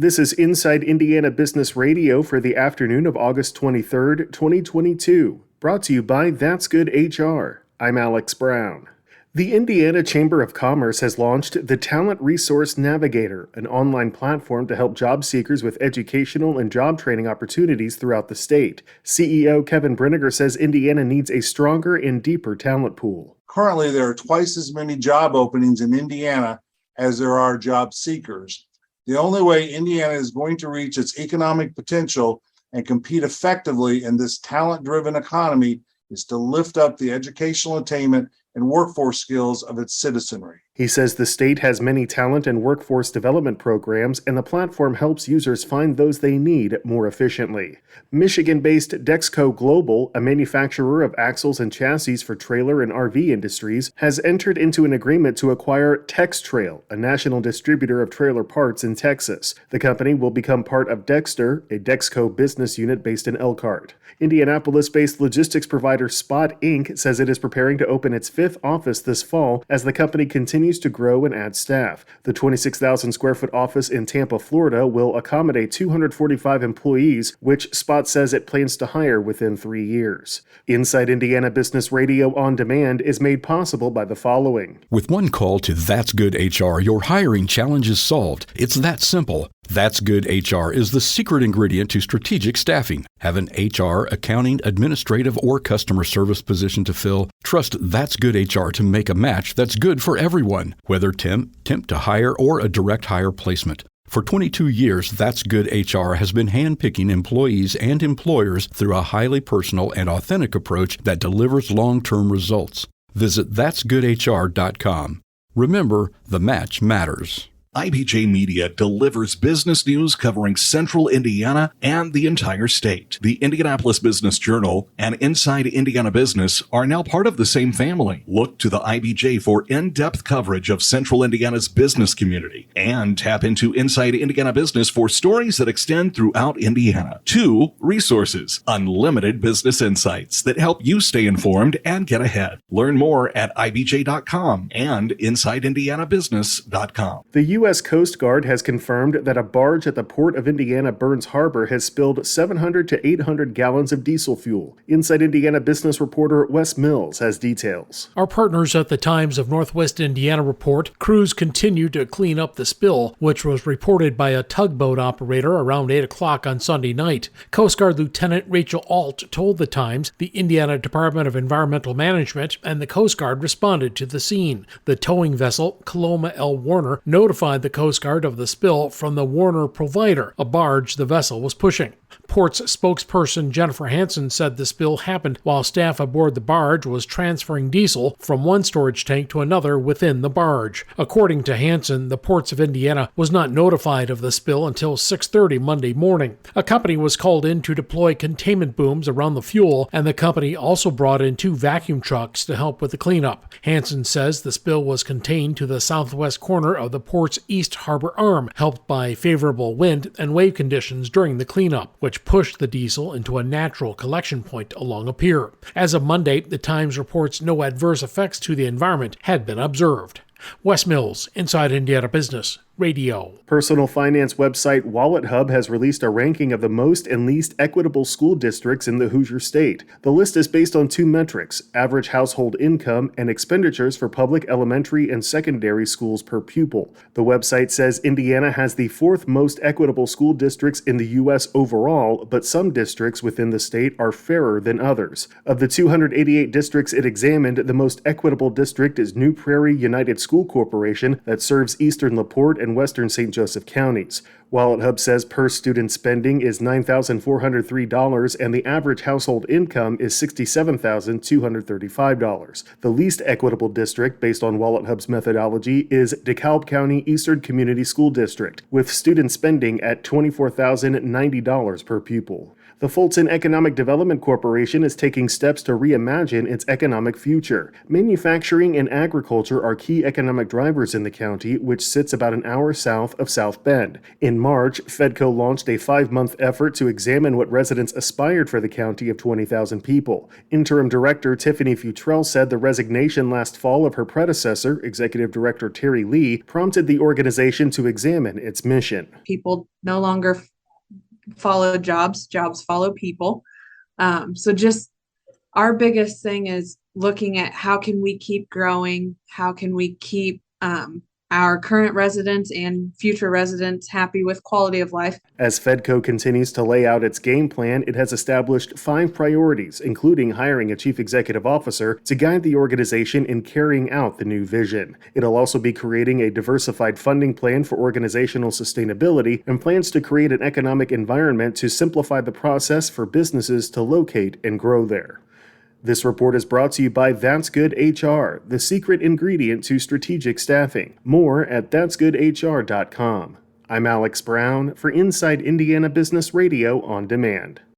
This is Inside Indiana Business Radio for the afternoon of August 23rd, 2022, brought to you by That's Good HR. I'm Alex Brown. The Indiana Chamber of Commerce has launched the Talent Resource Navigator, an online platform to help job seekers with educational and job training opportunities throughout the state. CEO Kevin Brinegar says Indiana needs a stronger and deeper talent pool. Currently, there are twice as many job openings in Indiana as there are job seekers. The only way Indiana is going to reach its economic potential and compete effectively in this talent-driven economy is to lift up the educational attainment and workforce skills of its citizenry. He says the state has many talent and workforce development programs, and the platform helps users find those they need more efficiently. Michigan-based Dexco Global, a manufacturer of axles and chassis for trailer and RV industries, has entered into an agreement to acquire TexTrail, a national distributor of trailer parts in Texas. The company will become part of Dexter, a Dexco business unit based in Elkhart. Indianapolis-based logistics provider Spot Inc. says it is preparing to open its fifth office this fall as the company continues to grow and add staff. The 26,000 square foot office in Tampa, Florida will accommodate 245 employees, which Spot says it plans to hire within 3 years. Inside Indiana Business Radio On Demand is made possible by the following. With one call to That's Good HR, your hiring challenge is solved. It's that simple. That's Good HR is the secret ingredient to strategic staffing. Have an HR, accounting, administrative, or customer service position to fill? Trust That's Good HR to make a match that's good for everyone, whether temp to hire, or a direct hire placement. For 22 years, That's Good HR has been handpicking employees and employers through a highly personal and authentic approach that delivers long-term results. Visit that'sgoodhr.com. Remember, the match matters. IBJ Media delivers business news covering central Indiana and the entire state. The Indianapolis Business Journal and Inside Indiana Business are now part of the same family. Look to the IBJ for in-depth coverage of central Indiana's business community, and tap into Inside Indiana Business for stories that extend throughout Indiana. 2 resources, unlimited business insights that help you stay informed and get ahead. Learn more at ibj.com and insideindianabusiness.com. The U.S. Coast Guard has confirmed that a barge at the Port of Indiana Burns Harbor has spilled 700 to 800 gallons of diesel fuel. Inside Indiana Business reporter Wes Mills has details. Our partners at the Times of Northwest Indiana report crews continue to clean up the spill, which was reported by a tugboat operator around 8 o'clock on Sunday night. Coast Guard Lieutenant Rachel Alt told the Times the Indiana Department of Environmental Management and the Coast Guard responded to the scene. The towing vessel, Coloma L. Warner, notified the Coast Guard of the spill from the Warner Provider, a barge the vessel was pushing. Port's spokesperson Jennifer Hansen said the spill happened while staff aboard the barge was transferring diesel from one storage tank to another within the barge. According to Hansen, the Ports of Indiana was not notified of the spill until 6:30 Monday morning. A company was called in to deploy containment booms around the fuel, and the company also brought in 2 vacuum trucks to help with the cleanup. Hansen says the spill was contained to the southwest corner of the port's East Harbor arm, helped by favorable wind and wave conditions during the cleanup, which pushed the diesel into a natural collection point along a pier. As of Monday, the Times reports no adverse effects to the environment had been observed. Wes Mills, Inside Indiana Business Radio. Personal finance website WalletHub has released a ranking of the most and least equitable school districts in the Hoosier State. The list is based on 2 metrics: average household income and expenditures for public elementary and secondary schools per pupil. The website says Indiana has the 4th most equitable school districts in the U.S. overall, but some districts within the state are fairer than others. Of the 288 districts it examined, the most equitable district is New Prairie United School Corporation that serves eastern LaPorte and western St. Joseph counties. WalletHub says per student spending is $9,403 and the average household income is $67,235. The least equitable district, based on WalletHub's methodology, is DeKalb County Eastern Community School District, with student spending at $24,090 per pupil. The Fulton Economic Development Corporation is taking steps to reimagine its economic future. Manufacturing and agriculture are key economic drivers in the county, which sits about an hour south of South Bend. In March, Fedco launched a 5-month effort to examine what residents aspired for the county of 20,000 people. Interim Director Tiffany Futrell said the resignation last fall of her predecessor, Executive Director Terry Lee, prompted the organization to examine its mission. People no longer follow jobs follow people. So just our biggest thing is looking at how can we keep growing, how can we keep our current residents and future residents happy with quality of life. As Fedco continues to lay out its game plan, it has established 5 priorities, including hiring a chief executive officer to guide the organization in carrying out the new vision. It'll also be creating a diversified funding plan for organizational sustainability and plans to create an economic environment to simplify the process for businesses to locate and grow there. This report is brought to you by That's Good HR, the secret ingredient to strategic staffing. More at that'sgoodhr.com. I'm Alex Brown for Inside Indiana Business Radio on Demand.